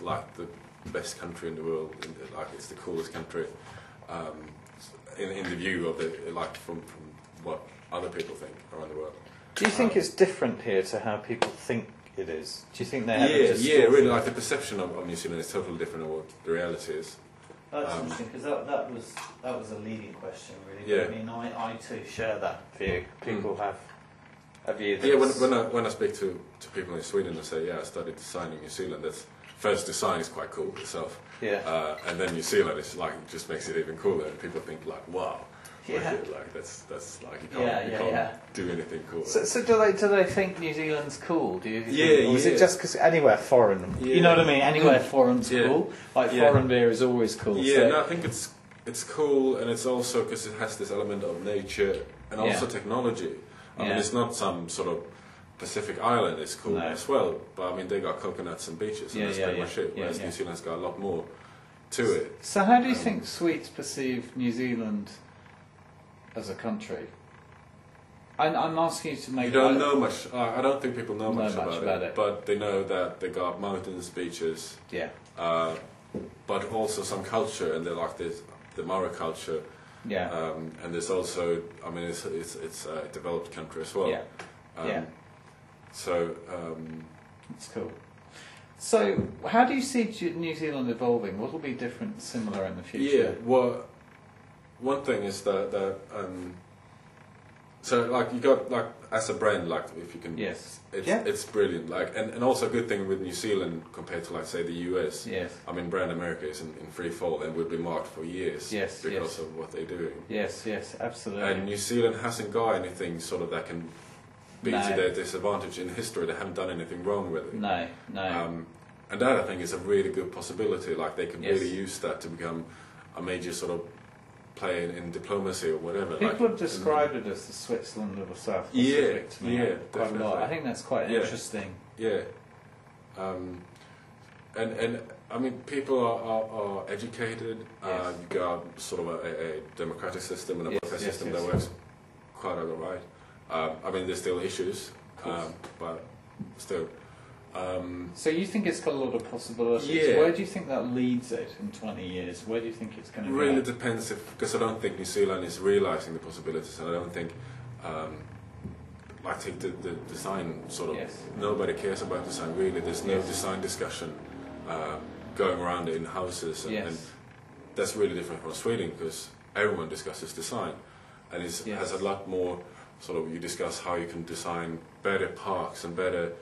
like the best country in the world, like it's the coolest country, in the view of it, like from what other people think around the world. Do you think it's different here to how people think it is? Do you think they have really, like the perception of New Zealand is totally different than what the reality is. That's interesting, because that was a leading question, really. Yeah. I mean, I too share that view. People have a view that... Yeah, when I speak to people in Sweden and say, yeah, I studied design in New Zealand, that's... First, design is quite cool itself. Yeah. And then New Zealand is like, just makes it even cooler, and people think like, wow. Yeah. Like that's like you can't do anything cool. So do they think New Zealand's cool? Do you? Or is it just because anywhere foreign? Yeah. You know what I mean? Anywhere foreign's cool. Like foreign beer is always cool. Yeah, so. no, I think it's cool, and it's also because it has this element of nature and also technology. I mean, it's not some sort of Pacific island. It's cool as well, but I mean they got coconuts and beaches, and that's pretty much it. Whereas New Zealand's got a lot more to it. So how do you think Swedes perceive New Zealand as a country? I'm asking you to make... You don't know much. I don't think people know much about it. But they know that they got mountains, beaches. Yeah. But also some culture, and they like the Maori culture. Yeah. And there's also, I mean, it's a developed country as well. Yeah. So. It's cool. So, how do you see New Zealand evolving? What will be different, similar in the future? Yeah. Well, one thing is that so like you got like as a brand, like if you can, it's brilliant. Like and also a good thing with New Zealand compared to like say the US. Yes. I mean, brand America is in free fall and would be marked for years. Yes. Because of what they're doing. Yes. Absolutely. And New Zealand hasn't got anything sort of that can be to their disadvantage in history. They haven't done anything wrong with it. No. And that I think is a really good possibility. Like they can really use that to become a major sort of player in diplomacy or whatever. People have described it as the Switzerland of the South Pacific to me quite a lot. I think that's quite interesting. Yeah. And I mean, people are educated. You got sort of a democratic system and a welfare system that works quite all right. I mean, there's still issues, but still. So you think it's got a lot of possibilities. Yeah. Where do you think that leads it in 20 years? Where do you think it's going to go? Really depends, because I don't think New Zealand is realising the possibilities, and I don't think, like take the design sort of, nobody cares about design really. There's no design discussion going around in houses, and that's really different from Sweden, because everyone discusses design, and it has a lot more sort of, you discuss how you can design better parks and better.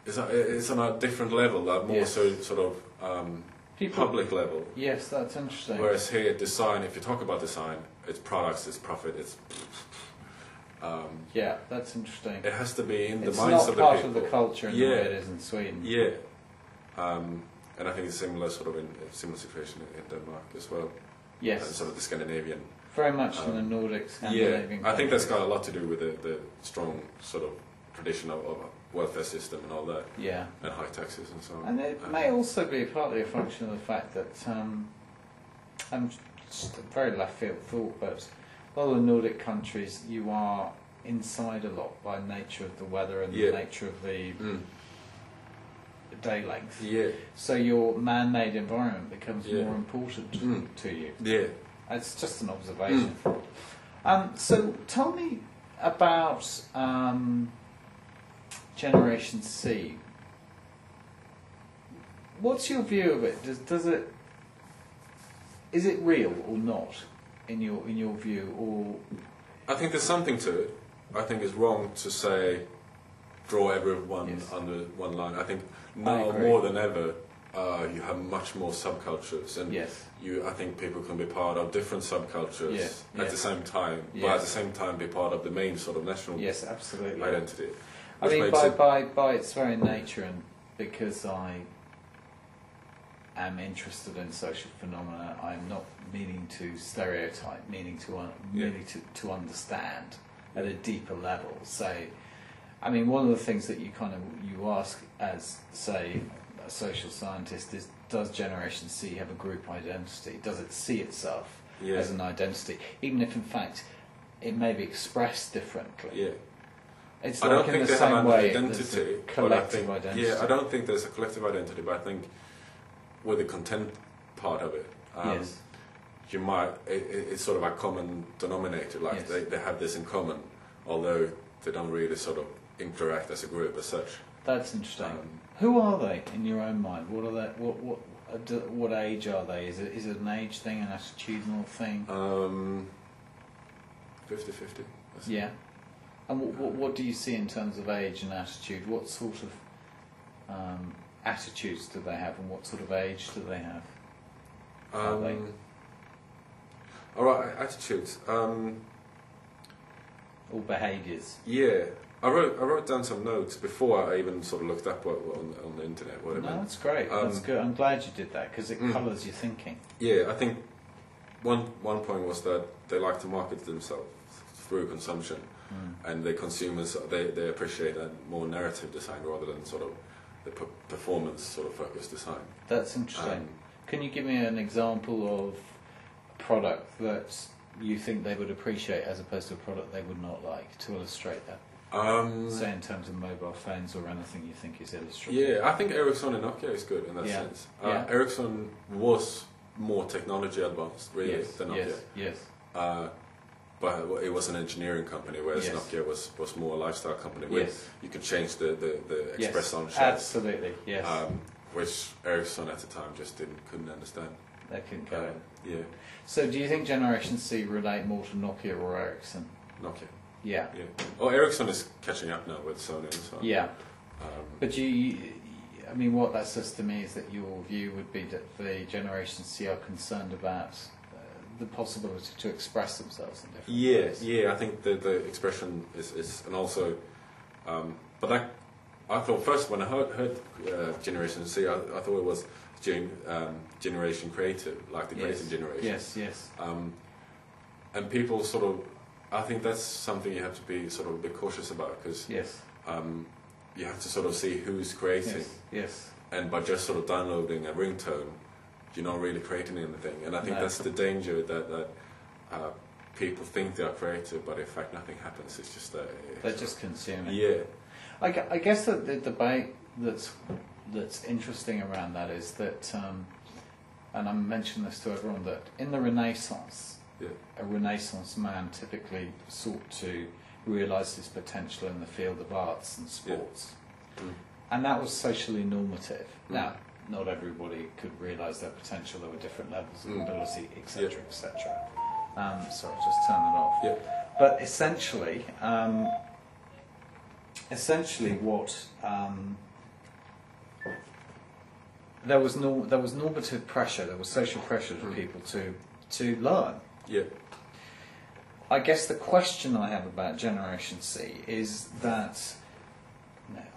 It's on a different level, more so sort of public level. Yes, that's interesting. Whereas here, design, if you talk about design, it's products, it's profit, it's. Yeah, that's interesting. It has to be in the minds of the people. It's not part of the culture in the way it is in Sweden. Yeah, and I think it's similar sort of in a similar situation in Denmark as well. Yes, and sort of the Scandinavian. Very much in the Nordic Scandinavian. Yeah, I think that's got a lot to do with the strong sort of tradition of a welfare system and all that. Yeah. And high taxes and so on. And it may also be partly a function of the fact that, I'm just a very left field thought, but a lot of the Nordic countries, you are inside a lot by nature of the weather and the nature of the day length. Yeah. So your man-made environment becomes more important to you. Yeah. It's just an observation. So tell me about Generation C. What's your view of it? Is it real or not in your view? Or I think there's something to it. I think it's wrong to say draw everyone under one line. I think now more than ever you have much more subcultures, and I think people can be part of different subcultures at the same time, but at the same time be part of the main sort of national identity. I mean, by its very nature, and because I am interested in social phenomena, I'm not meaning to stereotype, meaning to understand at a deeper level. So, I mean, one of the things that you ask as, say, a social scientist is, does Generation C have a group identity? Does it see itself as an identity, even if in fact it may be expressed differently? Yeah. It's I like don't in think the they have same an way identity. there's a collective but I think, identity. Yeah, I don't think there's a collective identity, but I think with the content part of it, Yes. you might, it's sort of a common denominator, like Yes. they have this in common, although they don't really sort of interact as a group as such. That's interesting. Who are they in your own mind? What are they? What age are they? Is it an age thing, an attitudinal thing? 50-50. Yeah. And what do you see in terms of age and attitude? What sort of attitudes do they have, and what sort of age do they have? Are they? All right, attitudes. Or behaviours? Yeah, I wrote down some notes before I even sort of looked up on the internet. What it meant. That's great. That's good. I'm glad you did that because it colours your thinking. Yeah, I think one point was that they like to market themselves through consumption, and the consumers they appreciate a more narrative design rather than sort of the performance sort of focused design. That's interesting. Can you give me an example of a product that you think they would appreciate as opposed to a product they would not like, to illustrate that? Say in terms of mobile phones or anything you think is illustrative. Yeah, I think Ericsson and Nokia is good in that sense. Ericsson was more technology advanced, really, than Nokia. Yes. But it was an engineering company, whereas Nokia was more a lifestyle company. Where you could change the express on shelves. Absolutely, yes. Which Ericsson at the time just couldn't understand. They couldn't go in. Yeah. So do you think Generation C relate more to Nokia or Ericsson? Nokia. Yeah. Oh, Ericsson is catching up now with Sony and so on. Yeah. But I mean, what that says to me is that your view would be that the Generation C are concerned about the possibility to express themselves in different ways. Yeah, I think the expression is and also, but I thought first when I heard Generation C, I thought it was Generation Creative, like the creative generation. Yes. And people sort of, I think that's something you have to be sort of a bit cautious about because you have to sort of see who's creating. Yes. And by just sort of downloading a ringtone, you're not really creating anything. And I think that's the danger that people think they are creative, but in fact nothing happens. It's just they're just consuming. Yeah. I guess that the debate that's interesting around that is that, and I mention this to everyone, that in the Renaissance, a Renaissance man typically sought to realise his potential in the field of arts and sports. And that was socially normative. Now, not everybody could realise their potential. There were different levels of ability, etc., etc. So I'll just turn that off. But essentially, what there was normative pressure. There was social pressure for people to learn. I guess the question I have about Generation C is that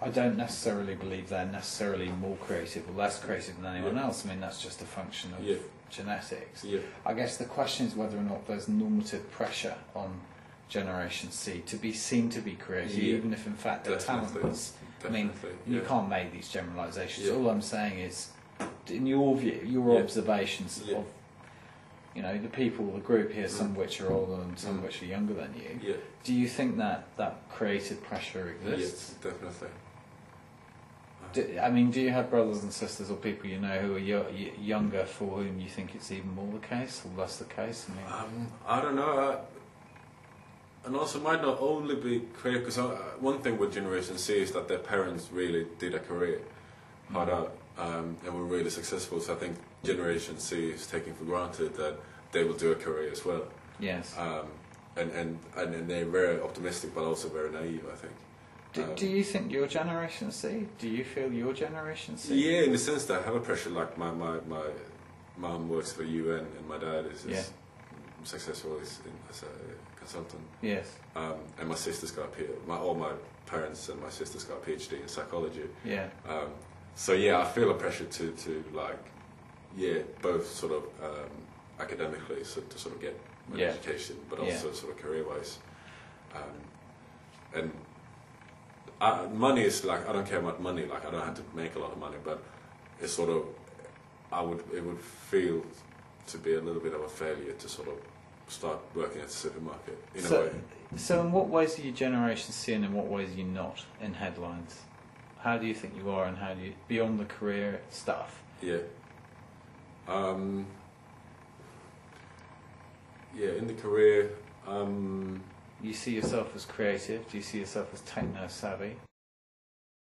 I don't necessarily believe they're necessarily more creative or less creative than anyone else. I mean, that's just a function of genetics. I guess the question is whether or not there's normative pressure on Generation C to be seen to be creative, even if in fact they're talentless. I mean, you can't make these generalisations. All I'm saying is, in your view, your observations of the people, the group here, some of which are older and some of which are younger than you, do you think that creative pressure exists? Yes, definitely. Do you have brothers and sisters or people you know who are younger for whom you think it's even more the case or less the case? I don't know. And also might not only be creative, because one thing with Generation C is that their parents really did a career hard out and were really successful. So I think Generation C is taking for granted that they will do a career as well. Yes. And they're very optimistic, but also very naive, I think. Do you think you're Generation C? Do you feel you're Generation C? Yeah, in the sense that I have a pressure. Like my mum works for the UN, and my dad is successful as a consultant. Yes. And my sister's got all my parents and my sister's got a PhD in psychology. Yeah. So I feel a pressure to both sort of academically to sort of get an education, but also sort of career-wise. And money is like, I don't care about money. Like I don't have to make a lot of money, but it's sort of it would feel to be a little bit of a failure to sort of start working at a supermarket in a So, way. so in what ways are you Generation C and in what ways are you not in headlines? How do you think you are and how do you, beyond the career stuff? Yeah. Yeah, in the career, You see yourself as creative? Do you see yourself as techno-savvy?